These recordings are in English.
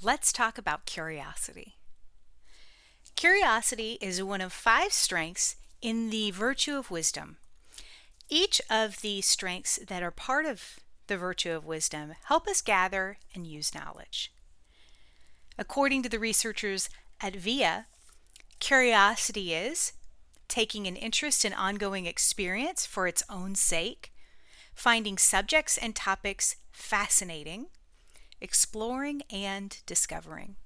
Let's talk about curiosity. Curiosity is one of 5 strengths in the virtue of wisdom. Each of the strengths that are part of the virtue of wisdom help us gather and use knowledge. According to the researchers at VIA, curiosity is taking an interest in ongoing experience for its own sake, finding subjects and topics fascinating, exploring and discovering.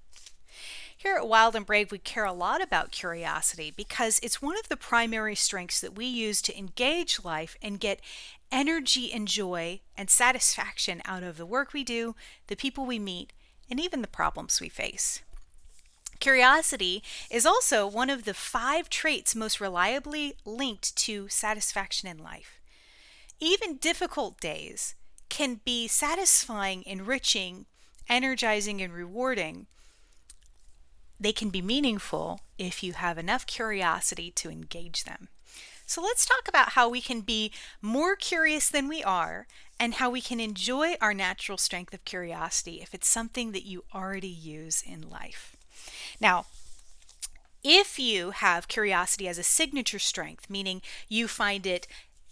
Here at Wild and Brave, we care a lot about curiosity because it's one of the primary strengths that we use to engage life and get energy and joy and satisfaction out of the work we do, the people we meet, and even the problems we face. Curiosity is also one of the 5 traits most reliably linked to satisfaction in life. Even difficult days can be satisfying, enriching, energizing, and rewarding. They can be meaningful if you have enough curiosity to engage them. So let's talk about how we can be more curious than we are and how we can enjoy our natural strength of curiosity if it's something that you already use in life. Now, if you have curiosity as a signature strength, meaning you find it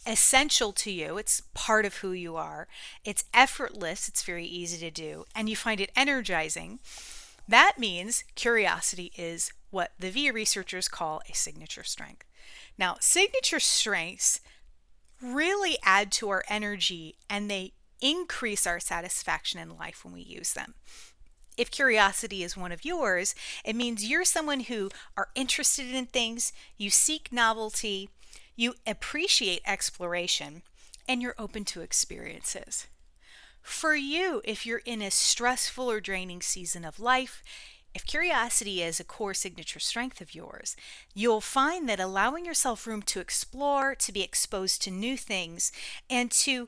essential to you, it's part of who you are, it's effortless, it's very easy to do, and you find it energizing, that means curiosity is what the VIA researchers call a signature strength. Now, signature strengths really add to our energy and they increase our satisfaction in life when we use them. If curiosity is one of yours, it means you're someone who are interested in things, you seek novelty, you appreciate exploration, and you're open to experiences. For you, if you're in a stressful or draining season of life, if curiosity is a core signature strength of yours, you'll find that allowing yourself room to explore, to be exposed to new things, and to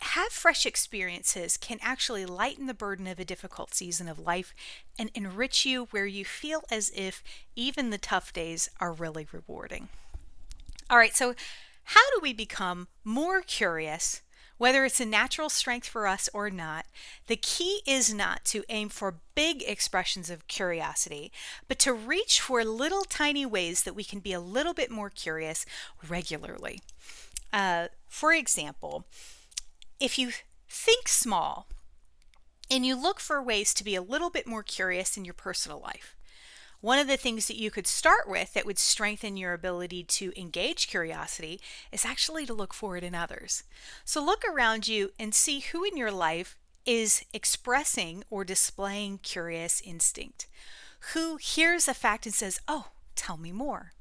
have fresh experiences can actually lighten the burden of a difficult season of life and enrich you where you feel as if even the tough days are really rewarding. All right, so how do we become more curious? Whether it's a natural strength for us or not, the key is not to aim for big expressions of curiosity, but to reach for little tiny ways that we can be a little bit more curious regularly. For example, if you think small and you look for ways to be a little bit more curious in your personal life, one of the things that you could start with that would strengthen your ability to engage curiosity is actually to look for it in others. So look around you and see who in your life is expressing or displaying curious instinct. Who hears a fact and says, "Oh, tell me more."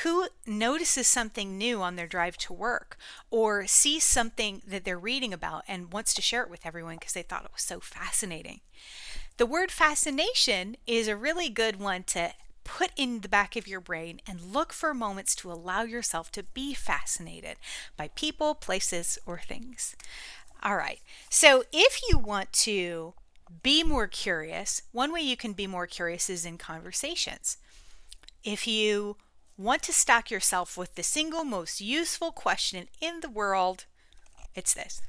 Who notices something new on their drive to work or sees something that they're reading about and wants to share it with everyone because they thought it was so fascinating. The word fascination is a really good one to put in the back of your brain and look for moments to allow yourself to be fascinated by people, places, or things. All right, so if you want to be more curious, one way you can be more curious is in conversations. If you want to stock yourself with the single most useful question in the world, it's this: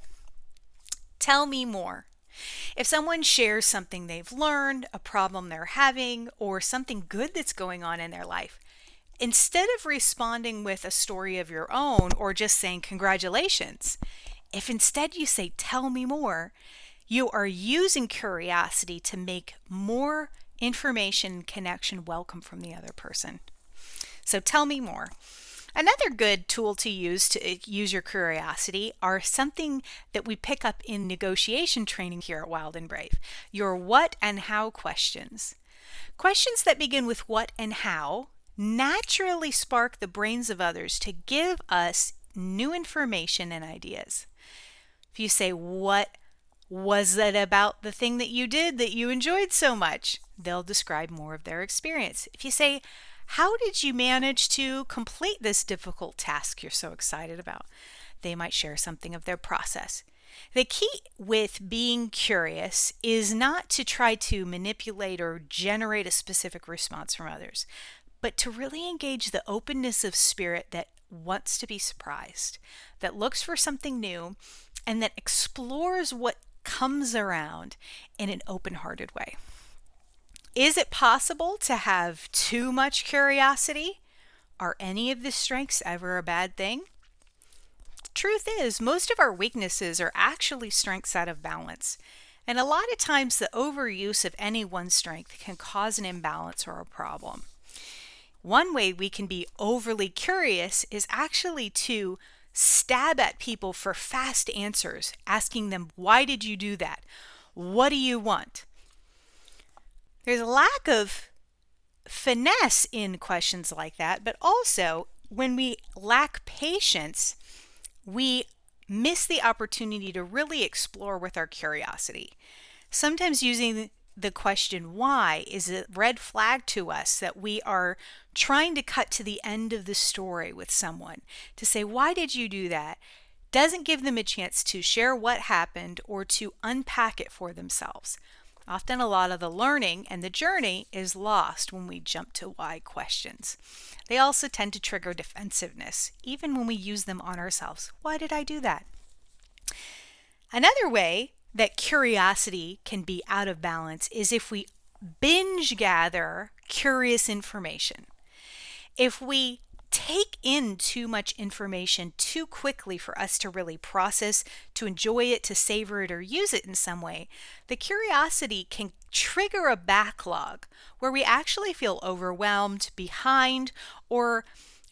tell me more. If someone shares something they've learned, a problem they're having, or something good that's going on in their life, instead of responding with a story of your own or just saying congratulations, if instead you say tell me more, you are using curiosity to make more information and connection welcome from the other person. So tell me more. Another good tool to use your curiosity are something that we pick up in negotiation training here at Wild and Brave, your what and how questions. Questions that begin with what and how naturally spark the brains of others to give us new information and ideas. If you say, "What was it about the thing that you did that you enjoyed so much?" they'll describe more of their experience. If you say, "How did you manage to complete this difficult task you're so excited about?" they might share something of their process. The key with being curious is not to try to manipulate or generate a specific response from others, but to really engage the openness of spirit that wants to be surprised, that looks for something new, and that explores what comes around in an open-hearted way. Is it possible to have too much curiosity? Are any of the strengths ever a bad thing? Truth is, most of our weaknesses are actually strengths out of balance. And a lot of times the overuse of any one strength can cause an imbalance or a problem. One way we can be overly curious is actually to stab at people for fast answers, asking them, why did you do that? What do you want? There's a lack of finesse in questions like that, but also when we lack patience, we miss the opportunity to really explore with our curiosity. Sometimes using the question why is a red flag to us that we are trying to cut to the end of the story with someone. To say, why did you do that? Doesn't give them a chance to share what happened or to unpack it for themselves. Often a lot of the learning and the journey is lost when we jump to why questions. They also tend to trigger defensiveness, even when we use them on ourselves. Why did I do that? Another way that curiosity can be out of balance is if we binge gather curious information. If we take in too much information too quickly for us to really process, to enjoy it, to savor it, or use it in some way, the curiosity can trigger a backlog where we actually feel overwhelmed, behind, or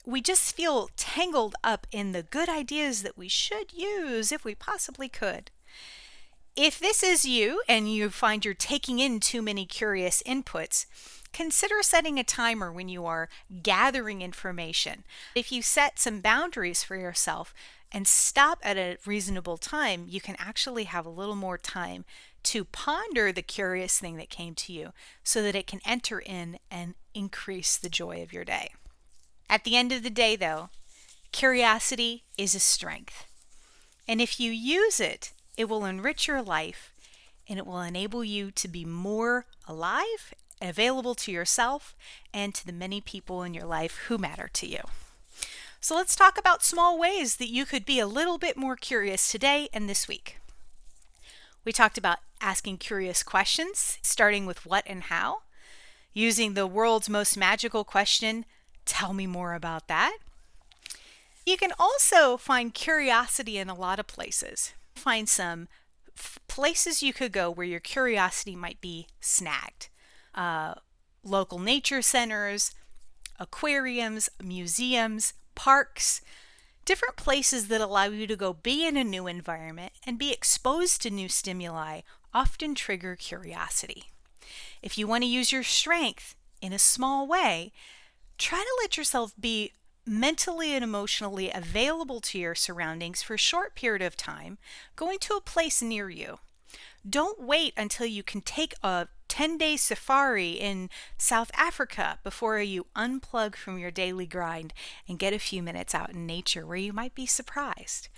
we just feel tangled up in the good ideas that we should use if we possibly could. If this is you and you find you're taking in too many curious inputs, consider setting a timer when you are gathering information. If you set some boundaries for yourself and stop at a reasonable time, you can actually have a little more time to ponder the curious thing that came to you so that it can enter in and increase the joy of your day. At the end of the day, though, curiosity is a strength. And if you use it, it will enrich your life and it will enable you to be more alive, available to yourself, and to the many people in your life who matter to you. So let's talk about small ways that you could be a little bit more curious today and this week. We talked about asking curious questions, starting with what and how, using the world's most magical question, tell me more about that. You can also find curiosity in a lot of places. Find some places you could go where your curiosity might be snagged. Local nature centers, aquariums, museums, parks, different places that allow you to go be in a new environment and be exposed to new stimuli often trigger curiosity. If you want to use your strength in a small way, try to let yourself be mentally and emotionally available to your surroundings for a short period of time, going to a place near you. Don't wait until you can take a 10-day safari in South Africa before you unplug from your daily grind and get a few minutes out in nature where you might be surprised.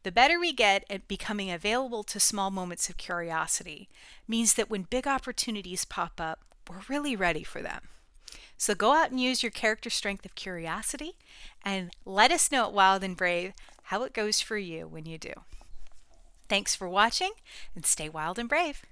The better we get at becoming available to small moments of curiosity means that when big opportunities pop up, we're really ready for them. So go out and use your character strength of curiosity and let us know at Wild and Brave how it goes for you when you do. Thanks for watching and stay wild and brave.